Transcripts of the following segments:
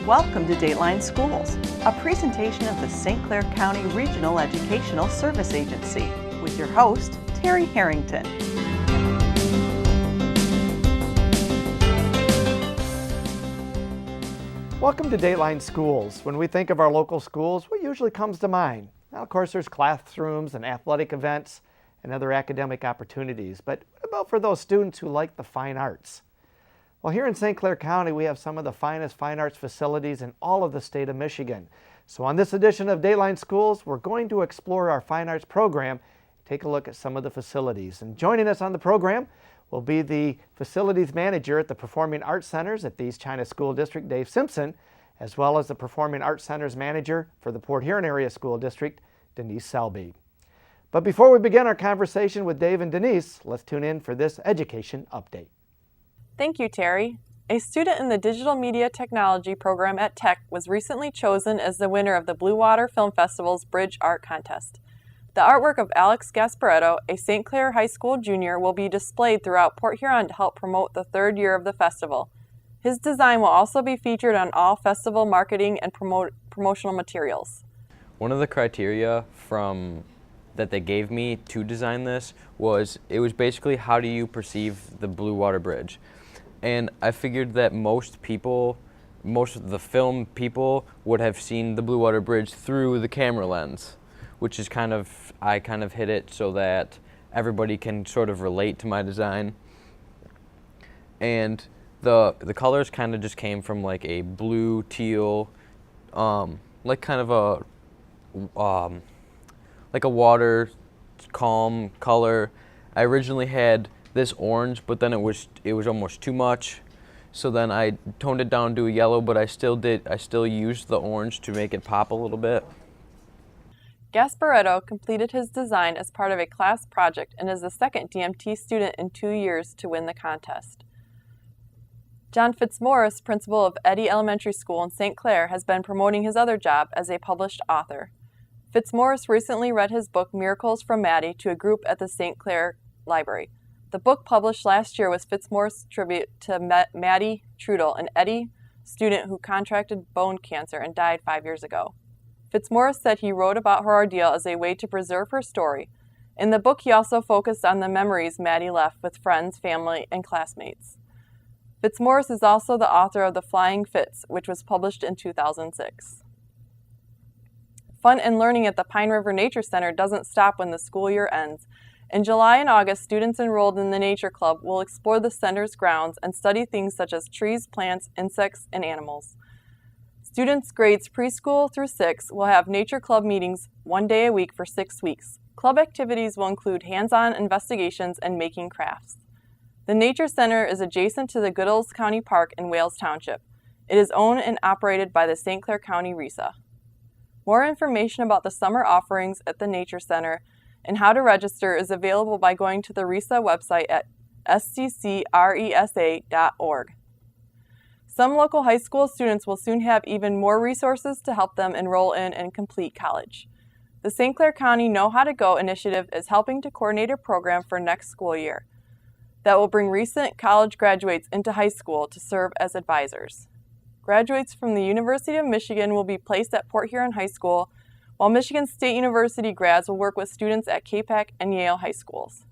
Welcome to Dateline Schools, a presentation of the St. Clair County Regional Educational Service Agency with your host, Terry Harrington. Welcome to Dateline Schools. When we think of our local schools, what usually comes to mind? Now, of course, there's classrooms and athletic events and other academic opportunities. But what about for those students who like the fine arts? Well, here in St. Clair County, we have some of the finest fine arts facilities in all of the state of Michigan. So on this edition of Dateline Schools, we're going to explore our fine arts program, take a look at some of the facilities. And joining us on the program will be the facilities manager at the Performing Arts Centers at the East China School District, Dave Simpson, as well as the Performing Arts Centers manager for the Port Huron Area School District, Denise Selby. But before we begin our conversation with Dave and Denise, let's tune in for this education update. Thank you, Terry. A student in the Digital Media Technology program at Tech was recently chosen as the winner of the Blue Water Film Festival's Bridge Art Contest. The artwork of Alex Gasparetto, a St. Clair High School junior, will be displayed throughout Port Huron to help promote the third year of the festival. His design will also be featured on all festival marketing and promotional materials. One of the criteria that they gave me to design this was basically how do you perceive the Blue Water Bridge? And I figured that most of the film people would have seen the Blue Water Bridge through the camera lens, which is I kind of hit it so that everybody can sort of relate to my design. And the colors kind of just came from like a blue, teal, like kind of like a water calm color. I originally had this orange, but then it was almost too much. So then I toned it down to a yellow, but I still used the orange to make it pop a little bit. Gasparetto completed his design as part of a class project and is the second DMT student in 2 years to win the contest. John Fitzmaurice, principal of Eddy Elementary School in St. Clair, has been promoting his other job as a published author. Fitzmaurice recently read his book Miracles from Maddie to a group at the St. Clair Library. The book published last year was Fitzmaurice's tribute to Maddie Trudel, an Eddy student who contracted bone cancer and died 5 years ago. Fitzmaurice said he wrote about her ordeal as a way to preserve her story. In the book, he also focused on the memories Maddie left with friends, family, and classmates. Fitzmaurice is also the author of The Flying Fitz, which was published in 2006. Fun and learning at the Pine River Nature Center doesn't stop when the school year ends. In July and August, students enrolled in the Nature Club will explore the center's grounds and study things such as trees, plants, insects, and animals. Students grades preschool through 6 will have Nature Club meetings 1 day a week for 6 weeks. Club activities will include hands-on investigations and making crafts. The Nature Center is adjacent to the Goodalls County Park in Wales Township. It is owned and operated by the St. Clair County RESA. More information about the summer offerings at the Nature Center and how to register is available by going to the RESA website at SCCRESA.org. Some local high school students will soon have even more resources to help them enroll in and complete college. The St. Clair County Know How to Go initiative is helping to coordinate a program for next school year that will bring recent college graduates into high school to serve as advisors. Graduates from the University of Michigan will be placed at Port Huron High School, while Michigan State University grads will work with students at KPAC and Yale high schools.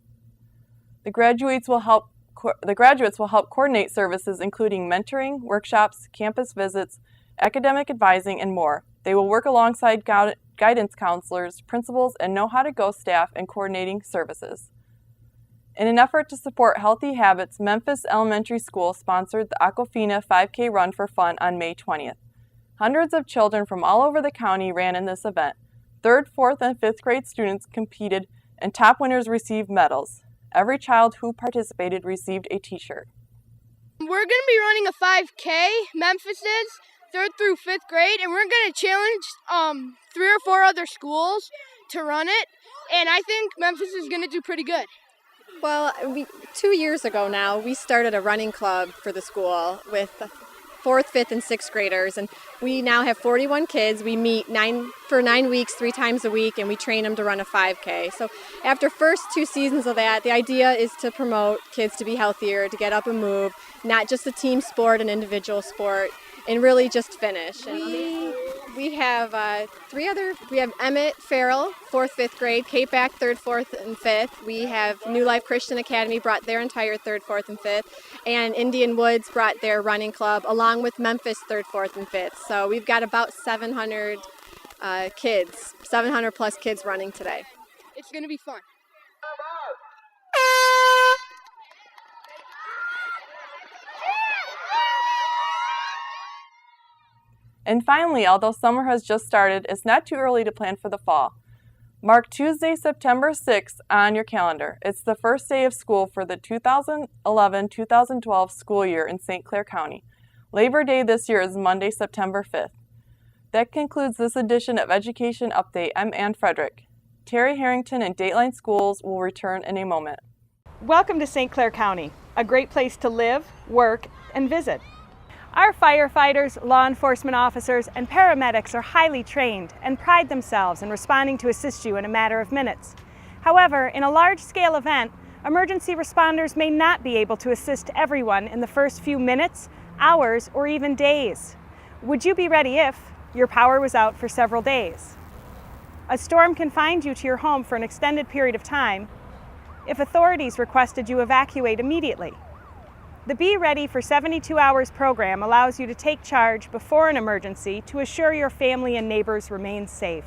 The graduates will help coordinate services including mentoring, workshops, campus visits, academic advising, and more. They will work alongside guidance counselors, principals, and Know How to Go staff in coordinating services. In an effort to support healthy habits, Memphis Elementary School sponsored the Aquafina 5K Run for Fun on May 20th. Hundreds of children from all over the county ran in this event. 3rd, 4th, and 5th grade students competed, and top winners received medals. Every child who participated received a t-shirt. We're going to be running a 5K, Memphis is, 3rd through 5th grade, and we're going to challenge 3 or 4 other schools to run it, and I think Memphis is going to do pretty good. Well, 2 years ago now, we started a running club for the school with 4th, 5th, and 6th graders, and we now have 41 kids. We meet 9:30 for 9 weeks, 3 times a week, and we train them to run a 5K. So after first 2 seasons of that, the idea is to promote kids to be healthier, to get up and move, not just a team sport, an individual sport, and really just finish. And we have we have Emmett Farrell, 4th, 5th grade, Kate Back, 3rd, 4th, and 5th. We have New Life Christian Academy brought their entire 3rd, 4th, and 5th, and Indian Woods brought their running club, along with Memphis 3rd, 4th, and 5th. So we've got about 700 kids, 700 plus kids running today. It's going to be fun. And finally, although summer has just started, it's not too early to plan for the fall. Mark Tuesday, September 6th on your calendar. It's the first day of school for the 2011-2012 school year in St. Clair County. Labor Day this year is Monday, September 5th. That concludes this edition of Education Update. I'm Ann Frederick. Terry Harrington and Dateline Schools will return in a moment. Welcome to St. Clair County, a great place to live, work, and visit. Our firefighters, law enforcement officers, and paramedics are highly trained and pride themselves in responding to assist you in a matter of minutes. However, in a large-scale event, emergency responders may not be able to assist everyone in the first few minutes, hours, or even days. Would you be ready if your power was out for several days? A storm confined you to your home for an extended period of time, if authorities requested you evacuate immediately. The Be Ready for 72 Hours program allows you to take charge before an emergency to assure your family and neighbors remain safe.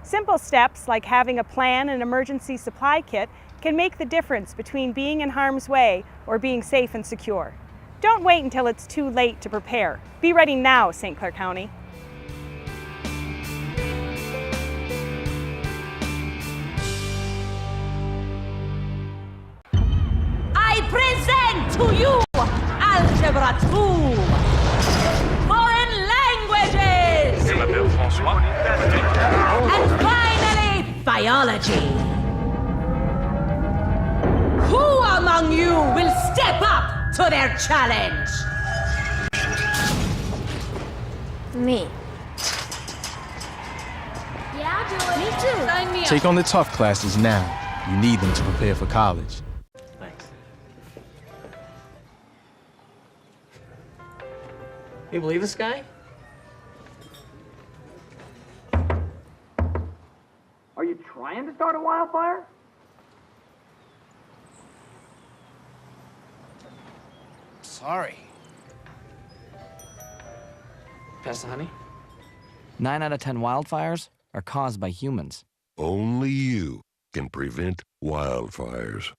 Simple steps like having a plan and emergency supply kit can make the difference between being in harm's way or being safe and secure. Don't wait until it's too late to prepare. Be ready now, St. Clair County. I present to you Algebra 2, Foreign Languages, and finally, Biology. Who among you will step up to their challenge? Me. Yeah, I'll do it. Me too. Sign me up. Take on the tough classes now. You need them to prepare for college. You believe this guy? Are you trying to start a wildfire? Sorry. Pass the honey? 9 out of 10 wildfires are caused by humans. Only you can prevent wildfires.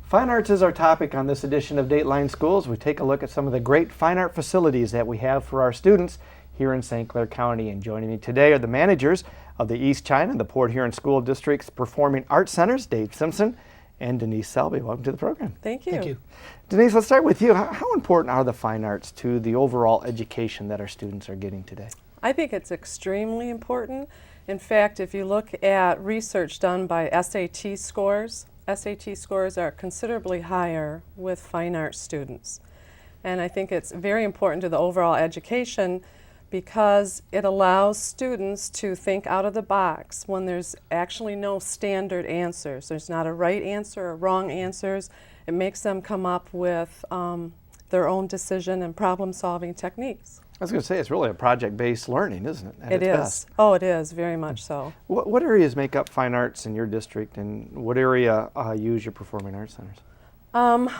Fine arts is our topic on this edition of Dateline Schools. We take a look at some of the great fine art facilities that we have for our students here in St. Clair County. And joining me today are the managers of the East China and the Port Huron School District's Performing Arts Centers, Dave Simpson and Denise Selby. Welcome to the program. Thank you. Thank you. Denise, let's start with you. How important are the fine arts to the overall education that our students are getting today? I think it's extremely important. In fact, if you look at research done by SAT scores are considerably higher with fine arts students. And I think it's very important to the overall education because it allows students to think out of the box when there's actually no standard answers. There's not a right answer or wrong answers. It makes them come up with their own decision and problem-solving techniques. I was going to say, it's really a project-based learning, isn't it? It is. Best. Oh, it is, very much so. What areas make up fine arts in your district, and what area use your performing arts centers?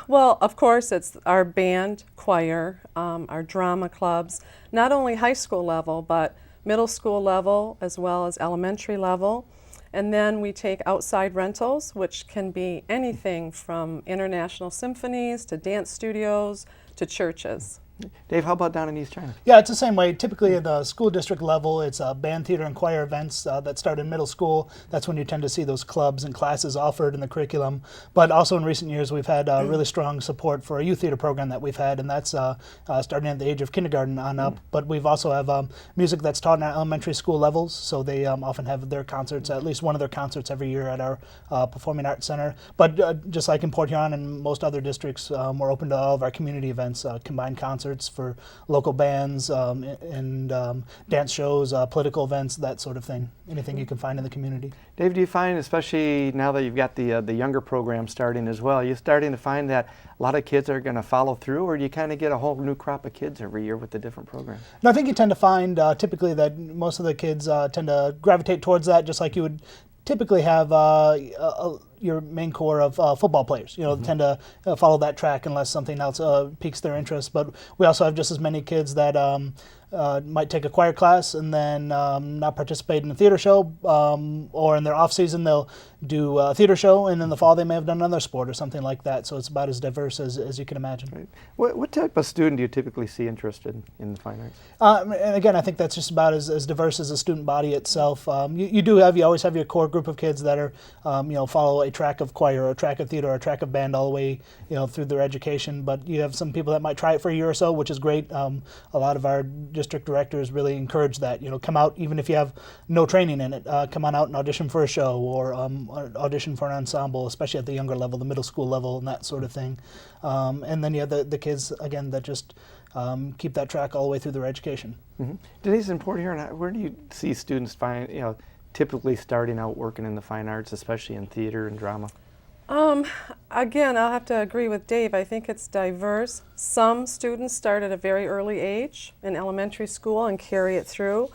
Well, of course, it's our band, choir, our drama clubs, not only high school level, but middle school level as well as elementary level. And then we take outside rentals, which can be anything from international symphonies to dance studios to churches. Dave, how about down in East China? Yeah, it's the same way. Typically at the school district level, it's band, theater, and choir events that start in middle school. That's when you tend to see those clubs and classes offered in the curriculum. But also in recent years, we've had really strong support for a youth theater program that we've had, and that's starting at the age of kindergarten on up. But we've also have music that's taught in our elementary school levels, so they often have their concerts, at least one of their concerts every year at our Performing Arts Center. But just like in Port Huron and most other districts, we're open to all of our community events, combined concerts, concerts for local bands and dance shows, political events, that sort of thing. Anything you can find in the community. Dave, do you find, especially now that you've got the younger program starting as well, you're starting to find that a lot of kids are going to follow through, or do you kind of get a whole new crop of kids every year with the different programs? No, I think you tend to find typically that most of the kids tend to gravitate towards that, just like you would typically have your main core of football players. Tend to follow that track unless something else piques their interest. But we also have just as many kids that might take a choir class and then not participate in a theater show, or in their off season they'll do a theater show, and in the fall they may have done another sport or something like that. So it's about as diverse as you can imagine. Right. What type of student do you typically see interested in the fine arts? And again, I think that's just about as diverse as the student body itself. You always have your core group of kids that are follow a track of choir or a track of theater or a track of band all the way through their education. But you have some people that might try it for a year or so, which is great. A lot of our district directors really encourage that. Come out even if you have no training in it. Come on out and audition for a show, or audition for an ensemble, especially at the younger level, the middle school level, and that sort of thing. And then you have the kids again that just keep that track all the way through their education. Mm-hmm. Denise, in Port Huron, where do you see students typically starting out working in the fine arts, especially in theater and drama? Again, I'll have to agree with Dave. I think it's diverse. Some students start at a very early age in elementary school and carry it through.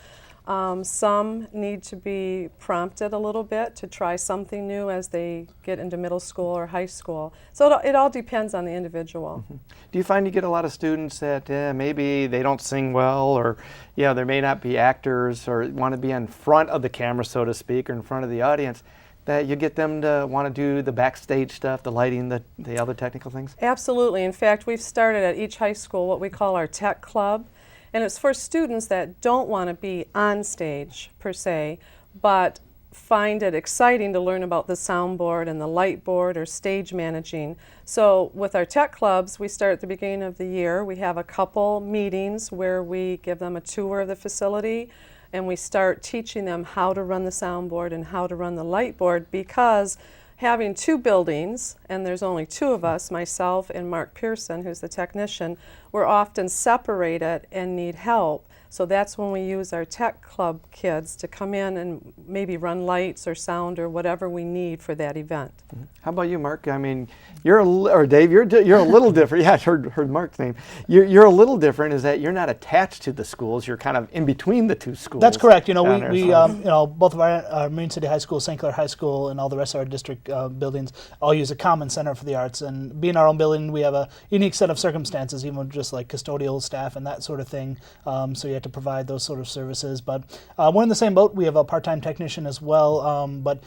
Some need to be prompted a little bit to try something new as they get into middle school or high school. So it all depends on the individual. Mm-hmm. Do you find you get a lot of students that maybe they don't sing well, or there may not be actors or want to be in front of the camera, so to speak, or in front of the audience, that you get them to want to do the backstage stuff, the lighting, the other technical things? Absolutely. In fact, we've started at each high school what we call our tech club. And it's for students that don't want to be on stage per se, but find it exciting to learn about the soundboard and the light board or stage managing. So with our tech clubs, we start at the beginning of the year. We have a couple meetings where we give them a tour of the facility, and we start teaching them how to run the soundboard and how to run the light board, because having two buildings, and there's only two of us, myself and Mark Pearson, who's the technician, we're often separated and need help. So that's when we use our tech club kids to come in and maybe run lights or sound or whatever we need for that event. Mm-hmm. How about you, Mark? I mean, or Dave, you're a little different. Yeah, I heard Mark's name. You're a little different, is that you're not attached to the schools. You're kind of in between the two schools. That's correct. We both of our Marine City High School, St. Clair High School, and all the rest of our district buildings all use a common center for the arts. And being our own building, we have a unique set of circumstances, even with just like custodial staff and that sort of thing. So you have to provide those sort of services. But we're in the same boat. We have a part-time technician as well, but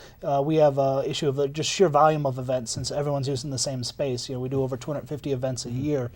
we have an issue of just sheer volume of events, since everyone's using the same space. We do over 250 events a year.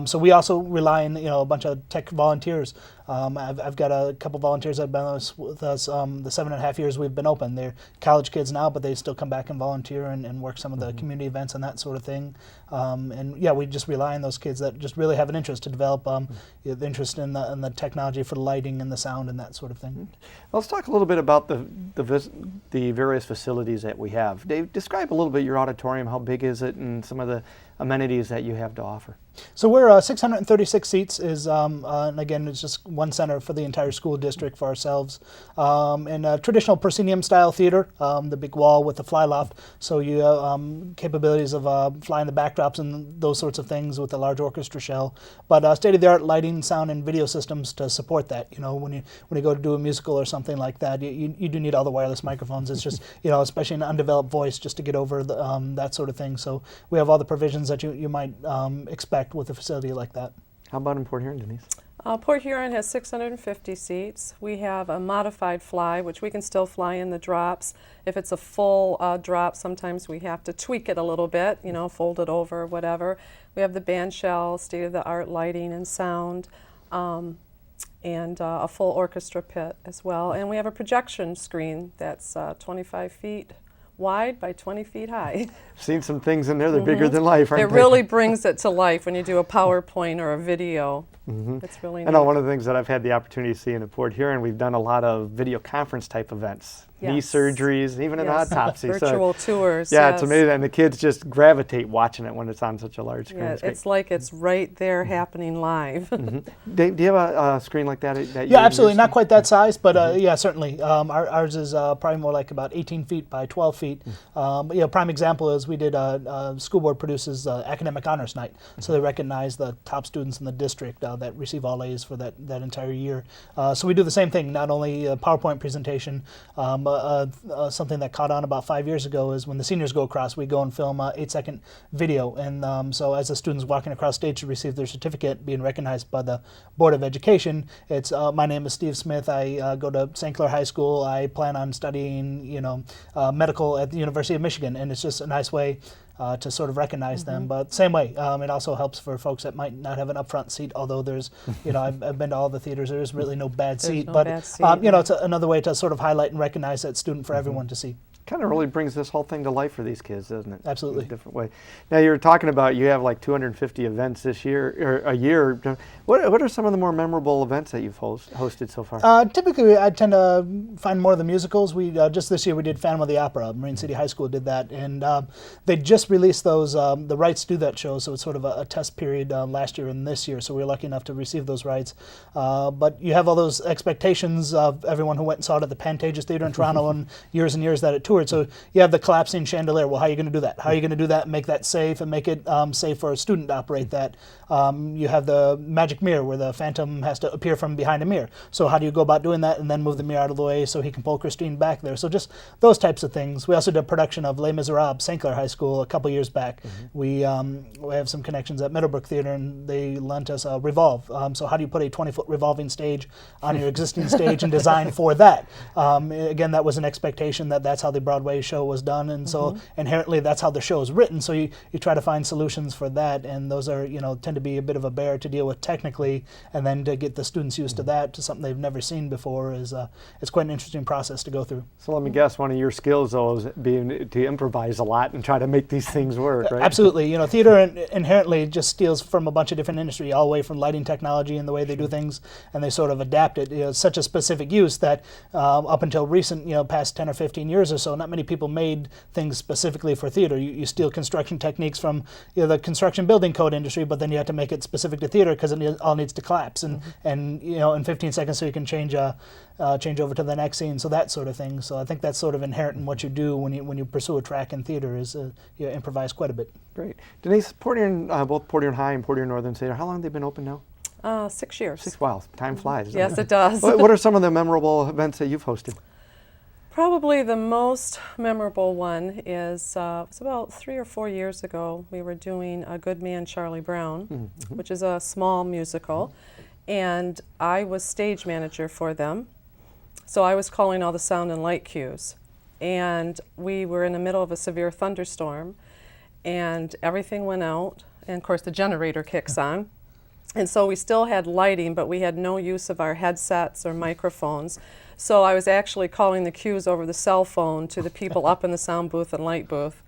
So we also rely on a bunch of tech volunteers. I've got a couple volunteers that have been with us the 7.5 years we've been open. They're college kids now, but they still come back and volunteer and work some of the community events and that sort of thing. We just rely on those kids that just really have an interest to develop the interest in the technology for the lighting and the sound and that sort of thing. Let's talk a little bit about the various facilities that we have. Dave, describe a little bit your auditorium. How big is it, and some of the amenities that you have to offer? So we're 636 seats, and again, it's just one center for the entire school district for ourselves. And a traditional proscenium style theater, the big wall with the fly loft, so you have capabilities of flying the backdrops and those sorts of things with the large orchestra shell. But state-of-the-art lighting, sound, and video systems to support that. When you go to do a musical or something like that, you do need all the wireless microphones. It's just, especially an undeveloped voice, just to get over that sort of thing. So we have all the provisions that you might expect with a facility like that. How about in Port Huron, Denise? Port Huron has 650 seats. We have a modified fly, which we can still fly in the drops. If it's a full drop, sometimes we have to tweak it a little bit, fold it over, whatever. We have the band shell, state-of-the-art lighting and sound, and a full orchestra pit as well. And we have a projection screen that's 25 feet wide by 20 feet high. I've seen some things in there that are bigger than life, aren't they? It really brings it to life when you do a PowerPoint or a video. It's really I neat. know one of the things that I've had the opportunity to see in Port Huron, we've done a lot of video conference type events, knee surgeries, even an autopsy. Virtual tours. Yeah, it's amazing, and the kids just gravitate watching it when it's on such a large screen. Yeah, it's like it's right there happening live. Do you have a screen like that? Yeah, absolutely. Not quite that size, but yeah, certainly. Ours is probably more like about 18 feet by 12 feet. Prime example is we did school board produces academic honors night, so they recognize the top students in the district that receive all A's for that entire year. So we do the same thing, not only a PowerPoint presentation. Something that caught on about 5 years ago is when the seniors go across, we go and film an 8-second video, and so as the students walking across stage to receive their certificate, being recognized by the Board of Education, it's my name is Steve Smith. I go to St. Clair High School. I plan on studying, medical at the University of Michigan, and it's just a nice way to sort of recognize them. But same way, it also helps for folks that might not have an upfront seat, although there's, I've been to all the theaters, there's really no bad seat. It's another way to sort of highlight and recognize that student for everyone to see. Kind of really brings this whole thing to life for these kids, doesn't it? Absolutely. In a different way. Now, you were talking about you have like 250 events this year, or a year. What are some of the more memorable events that you've hosted so far? Typically, I tend to find more of the musicals. We just this year we did Phantom of the Opera. Marine City High School did that, and they just released those the rights to that show. So it's sort of a test period last year and this year. So we were lucky enough to receive those rights. But you have all those expectations of everyone who went and saw it at the Pantages Theater in Toronto and years that it toured. So you have the collapsing chandelier. Well, how are you going to do that? How are you going to do that and make that safe and make it safe for a student to operate that? You have the magic mirror where the Phantom has to appear from behind a mirror. So how do you go about doing that and then move the mirror out of the way so he can pull Christine back there? So just those types of things. We also did a production of Les Miserables, St. Clair High School, a couple years back. We have some connections at Meadowbrook Theater, and they lent us a Revolve. So how do you put a 20-foot revolving stage on your existing stage and design for that? Again, that was an expectation that's how the Broadway show was done, and so inherently that's how the show is written. So you try to find solutions for that, and those are tend to be a bit of a bear to deal with technically, and then to get the students used to that, to something they've never seen before, is it's quite an interesting process to go through. So let me guess, one of your skills though is being to improvise a lot and try to make these things work, right? Absolutely. Theater inherently just steals from a bunch of different industry, all the way from lighting technology and the way they do things, and they sort of adapt it. It's such a specific use that up until recent, past 10 or 15 years or so, not many people made things specifically for theater. You steal construction techniques from the construction building code industry, but then you have to make it specific to theater because it all needs to collapse and in 15 seconds so you can change over to the next scene. So that sort of thing. So I think that's sort of inherent in what you do when you pursue a track in theater is you improvise quite a bit. Great. Denise, both Port Huron High and Port Huron Northern Theater, how long have they been open now? 6 years. Wow, time flies. Yes, it does. What are some of the memorable events that you've hosted? Probably the most memorable one is it was about 3 or 4 years ago. We were doing A Good Man, Charlie Brown, which is a small musical, and I was stage manager for them. So I was calling all the sound and light cues, and we were in the middle of a severe thunderstorm, and everything went out, and of course the generator kicks on. And so we still had lighting, but we had no use of our headsets or microphones. So I was actually calling the cues over the cell phone to the people up in the sound booth and light booth.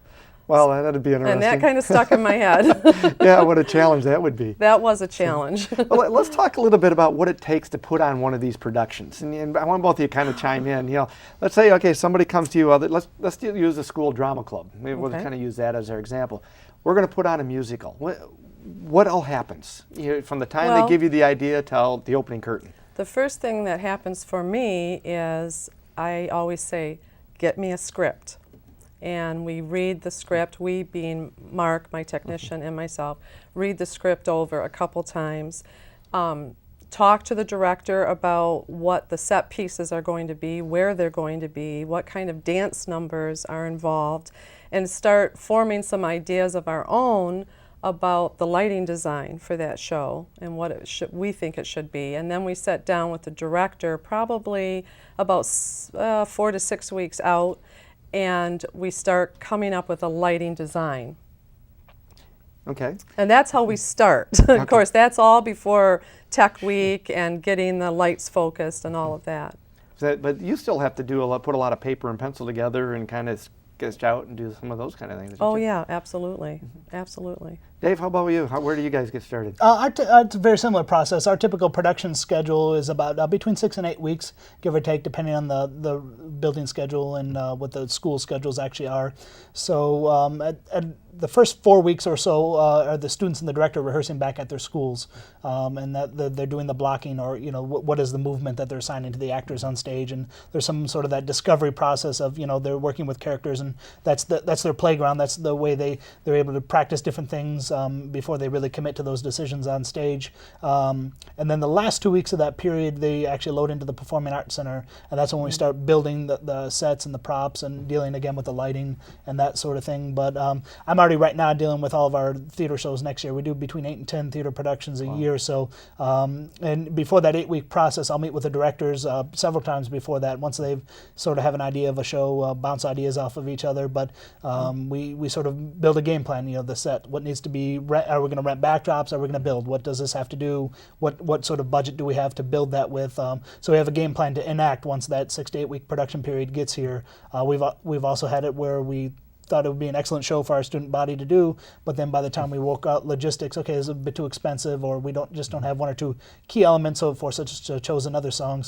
Well, that'd be interesting. And that kind of stuck in my head. Yeah, what a challenge that would be. That was a challenge. Well, let's talk a little bit about what it takes to put on one of these productions. And I want both of you to kind of chime in. Let's say, okay, somebody comes to you, let's use the school drama club. Maybe we'll kind of use that as our example. We're going to put on a musical. What all happens from the time they give you the idea till the opening curtain? The first thing that happens for me is I always say, get me a script. And we read the script, we being Mark, my technician, and myself, read the script over a couple times, talk to the director about what the set pieces are going to be, where they're going to be, what kind of dance numbers are involved, and start forming some ideas of our own about the lighting design for that show and what we think it should be. And then we sat down with the director probably about 4 to 6 weeks out, and we start coming up with a lighting design. Okay. And that's how we start. Of course, that's all before Tech Week and getting the lights focused and all of that. But you still have to put a lot of paper and pencil together and kind of get out and do some of those kind of things. Oh yeah, absolutely, absolutely. Dave, how about you? Where do you guys get started? It's a very similar process. Our typical production schedule is about between 6 and 8 weeks, give or take, depending on the building schedule and what the school schedules actually are. So at the first 4 weeks or so are the students and the director rehearsing back at their schools, and that they're doing the blocking, or what is the movement that they're assigning to the actors on stage, and there's some sort of that discovery process of they're working with characters, and that's their playground. That's the way they're able to practice different things before they really commit to those decisions on stage. And then the last 2 weeks of that period, they actually load into the Performing Arts Center, and that's when we start building the sets and the props and dealing again with the lighting and that sort of thing. But I'm already right now dealing with all of our theater shows next year. We do between 8 and 10 theater productions a year. So, and before that 8-week process, I'll meet with the directors several times before that. Once they've sort of have an idea of a show, bounce ideas off of each other. But we sort of build a game plan. The set, what needs to be. Are we going to rent backdrops? Are we going to build? What does this have to do? What sort of budget do we have to build that with? So we have a game plan to enact once that 6 to 8 week production period gets here. We've also had it where we thought it would be an excellent show for our student body to do, but then by the time we work out logistics, okay, this is a bit too expensive, or we don't have one or two key elements, so it forces us to chose another song,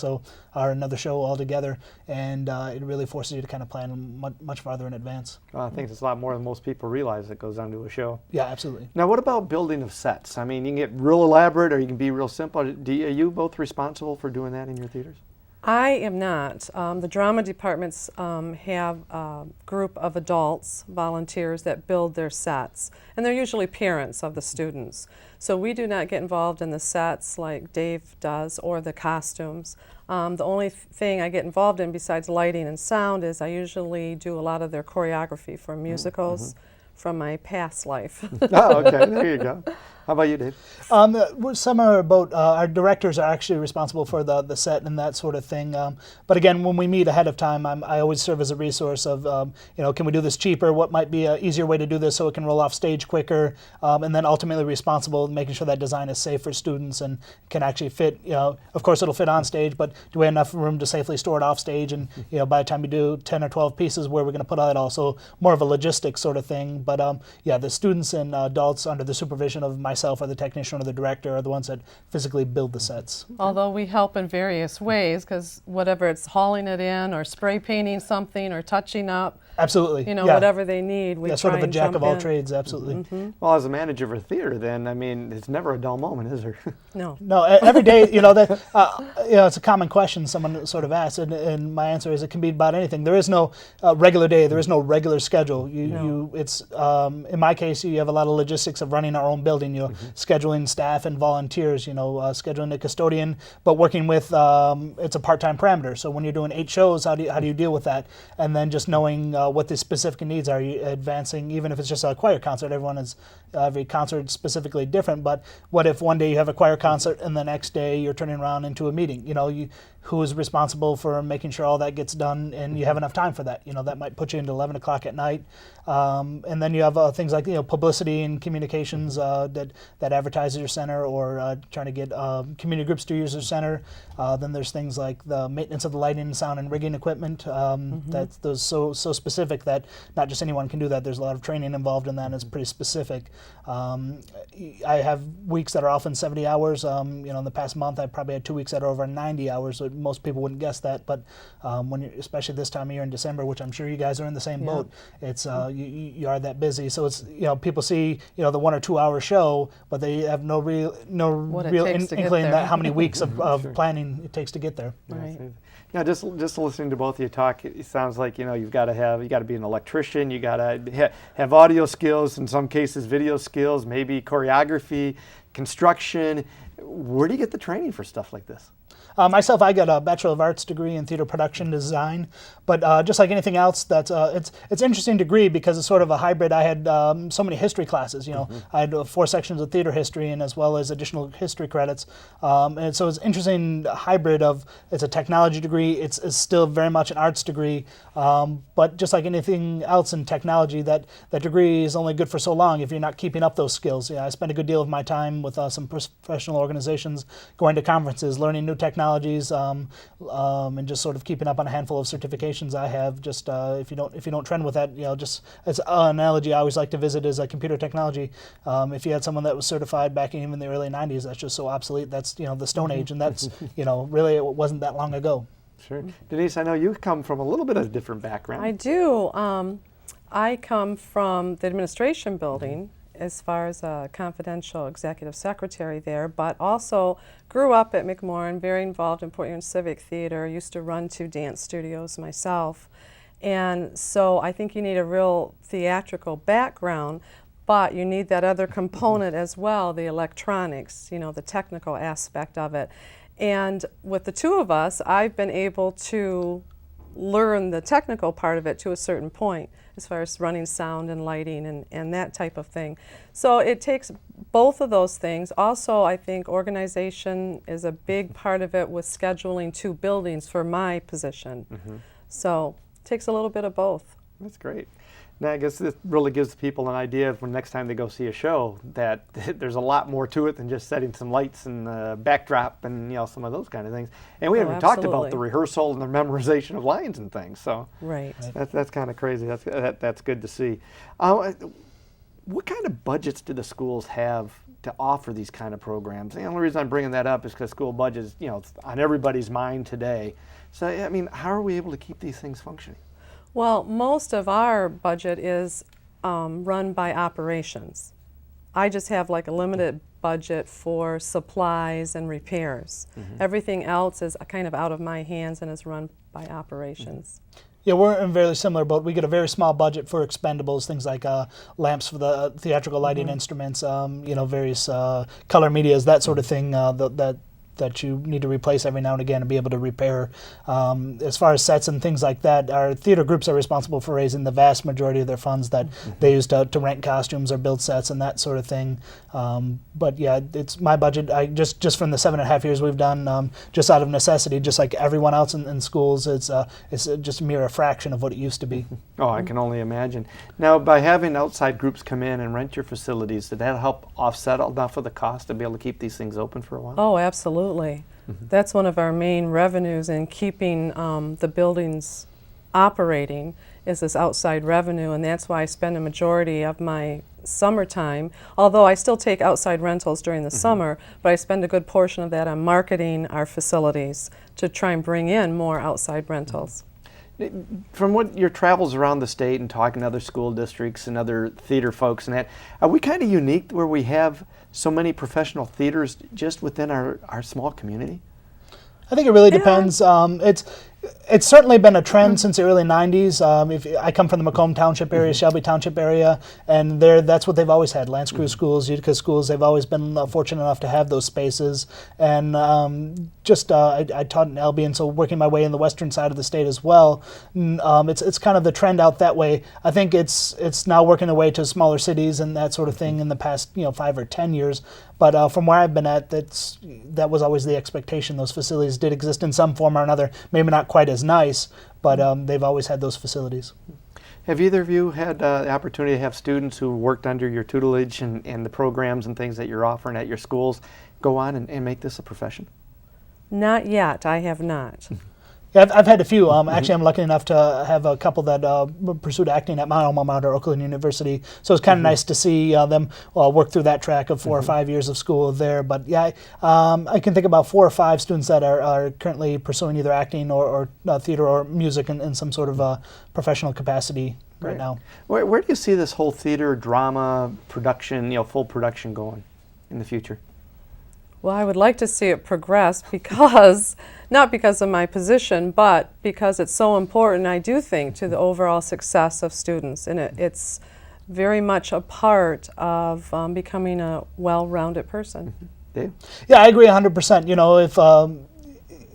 or another show altogether, and it really forces you to kind of plan much farther in advance. I think it's a lot more than most people realize that goes on to a show. Yeah, absolutely. Now, what about building of sets? I mean, you can get real elaborate, or you can be real simple. Are you both responsible for doing that in your theaters? I am not. The drama departments have a group of adults, volunteers, that build their sets, and they're usually parents of the students. So we do not get involved in the sets like Dave does, or the costumes. The only thing I get involved in besides lighting and sound is I usually do a lot of their choreography for musicals from my past life. Oh, okay, there you go. How about you, Dave? Some are about, our directors are actually responsible for the set and that sort of thing. But again, when we meet ahead of time, I always serve as a resource of, can we do this cheaper? What might be an easier way to do this so it can roll off stage quicker? And then ultimately responsible making sure that design is safe for students and can actually fit, of course it'll fit on stage, but do we have enough room to safely store it off stage? And by the time we do 10 or 12 pieces, where we're going to put all that all. So more of a logistics sort of thing. But the students and adults under the supervision of myself or the technician or the director are the ones that physically build the sets. Although we help in various ways, because whatever it's hauling it in or spray painting something or touching up. Absolutely. Whatever they need, we try sort of a and jack jump of all in. trades, absolutely. Mm-hmm. Well, as a manager of a theater, then, I mean, it's never a dull moment, is there? No. No, every day, it's a common question someone sort of asks, and my answer is it can be about anything. There is no regular day, there is no regular schedule. It's in my case, you have a lot of logistics of running our own building, scheduling staff and volunteers, scheduling a custodian, but working with, it's a part-time parameter. So when you're doing 8 shows, how do you deal with that? And then just knowing what the specific needs are. You advancing, even if it's just a choir concert, every concert is specifically different, but what if one day you have a choir concert and the next day you're turning around into a meeting? Who is responsible for making sure all that gets done and you have enough time for that? That might put you into 11 o'clock at night. And then you have things like publicity and communications that advertise your center, or trying to get community groups to use your center. Then there's things like the maintenance of the lighting, sound, and rigging equipment. That's those so specific that not just anyone can do that. There's a lot of training involved in that, and it's pretty specific. I have weeks that are often 70 hours. In the past month, I probably had 2 weeks that are over 90 hours. So most people wouldn't guess that, but especially this time of year in December, which I'm sure you guys are in the same boat, it's you are that busy. So it's people see the 1 or 2 hour show, but they have no real inkling that how many weeks of planning it takes to get there. Right. Now, just listening to both of you talk, it sounds like you've got to be an electrician, you got to have audio skills, in some cases video skills, maybe choreography, construction. Where do you get the training for stuff like this? Myself, I got a Bachelor of Arts degree in theater production design, but just like anything else, it's an interesting degree because it's sort of a hybrid. I had so many history classes. I had 4 sections of theater history and as well as additional history credits, and so it's an interesting hybrid of it's a technology degree. It's still very much an arts degree, but just like anything else in technology, that degree is only good for so long if you're not keeping up those skills. I spent a good deal of my time with some professional organizations, going to conferences, learning new technology. technologies, and just sort of keeping up on a handful of certifications I have. Just if you don't trend with that, just as an analogy I always like to visit is computer technology. If you had someone that was certified back in even the early 90s, that's just so obsolete. That's the Stone Age, and that's really it wasn't that long ago. Sure. Denise, I know you come from a little bit of a different background. I do. I come from the administration building as far as a confidential executive secretary there, but also grew up at McMorran, very involved in Port Huron Civic Theater, used to run 2 dance studios myself. And so I think you need a real theatrical background, but you need that other component as well, the electronics, the technical aspect of it. And with the two of us, I've been able to learn the technical part of it to a certain point, as far as running sound and lighting and that type of thing. So it takes both of those things. Also, I think organization is a big part of it with scheduling 2 buildings for my position. So it takes a little bit of both. That's great. Now, I guess this really gives people an idea of when next time they go see a show that there's a lot more to it than just setting some lights and backdrop and some of those kind of things. And we haven't talked about the rehearsal and the memorization of lines and things. So right, that's kind of crazy. That's good to see. What kind of budgets do the schools have to offer these kind of programs? The only reason I'm bringing that up is because school budgets, it's on everybody's mind today. So I mean, how are we able to keep these things functioning? Well, most of our budget is run by operations. I just have like a limited budget for supplies and repairs. Everything else is kind of out of my hands and is run by operations. Yeah, we're in a very similar boat. We get a very small budget for expendables, things like lamps for the theatrical lighting instruments, various color medias, that sort of thing that you need to replace every now and again and be able to repair. As far as sets and things like that, our theater groups are responsible for raising the vast majority of their funds that they use to rent costumes or build sets and that sort of thing. But yeah, it's my budget. I just from the 7.5 years we've done, just out of necessity, just like everyone else in schools, it's just a mere fraction of what it used to be. Oh, I can only imagine. Now, by having outside groups come in and rent your facilities, did that help offset enough of the cost to be able to keep these things open for a while? Oh, absolutely. That's one of our main revenues in keeping the buildings operating is this outside revenue, and that's why I spend a majority of my summertime, although I still take outside rentals during the summer, but I spend a good portion of that on marketing our facilities to try and bring in more outside rentals. From what your travels around the state and talking to other school districts and other theater folks and that, are we kind of unique where we have so many professional theaters just within our small community? I think it really depends. It's certainly been a trend since the early 90s. I come from the Macomb Township area, Shelby Township area, and that's what they've always had. Lance Crew schools, Utica schools, they've always been fortunate enough to have those spaces. And I taught in Albion, so working my way in the western side of the state as well. It's kind of the trend out that way. I think it's now working their way to smaller cities and that sort of thing in the past 5 or 10 years. But from where I've been at, that was always the expectation. Those facilities did exist in some form or another, maybe not quite as nice, but they've always had those facilities. Have either of you had the opportunity to have students who worked under your tutelage and the programs and things that you're offering at your schools go on and make this a profession? Not yet. I have not. Yeah, I've had a few. Actually, I'm lucky enough to have a couple that pursued acting at my alma mater, Oakland University. So it's kind of nice to see them work through that track of 4 or 5 years of school there. But yeah, I can think about 4 or 5 students that are currently pursuing either acting or theater or music in some sort of professional capacity right now. Where do you see this whole theater, drama, production, full production going in the future? Well, I would like to see it progress because, not because of my position, but because it's so important, I do think, to the overall success of students. And it's very much a part of becoming a well-rounded person. Dave? Yeah, I agree 100%.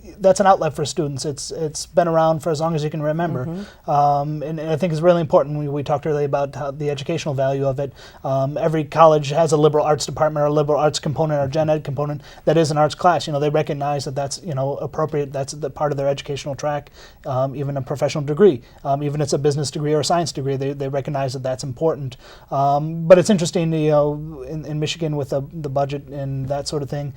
If that's an outlet for students. It's been around for as long as you can remember, and I think it's really important. We talked earlier about the educational value of it. Every college has a liberal arts department or a liberal arts component or gen ed component that is an arts class. They recognize that that's appropriate. That's the part of their educational track. Even a professional degree, even if it's a business degree or a science degree, they recognize that that's important. But it's interesting, in Michigan with the budget and that sort of thing,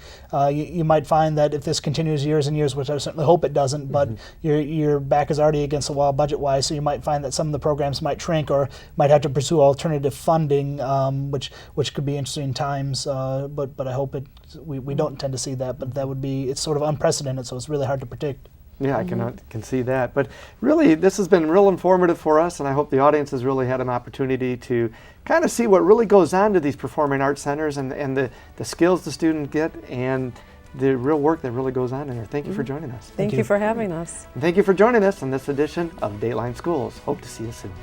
you might find that if this continues years and years, which I certainly hope it doesn't, but your back is already against the wall budget-wise, so you might find that some of the programs might shrink or might have to pursue alternative funding, which could be interesting times. But I hope we don't tend to see that. But it's sort of unprecedented, so it's really hard to predict. Yeah, I can see that. But really, this has been real informative for us, and I hope the audience has really had an opportunity to kind of see what really goes on to these performing arts centers and the skills the students get and the real work that really goes on in there. Thank you for joining us. Thank you for having us. And thank you for joining us on this edition of Dateline Schools. Hope to see you soon.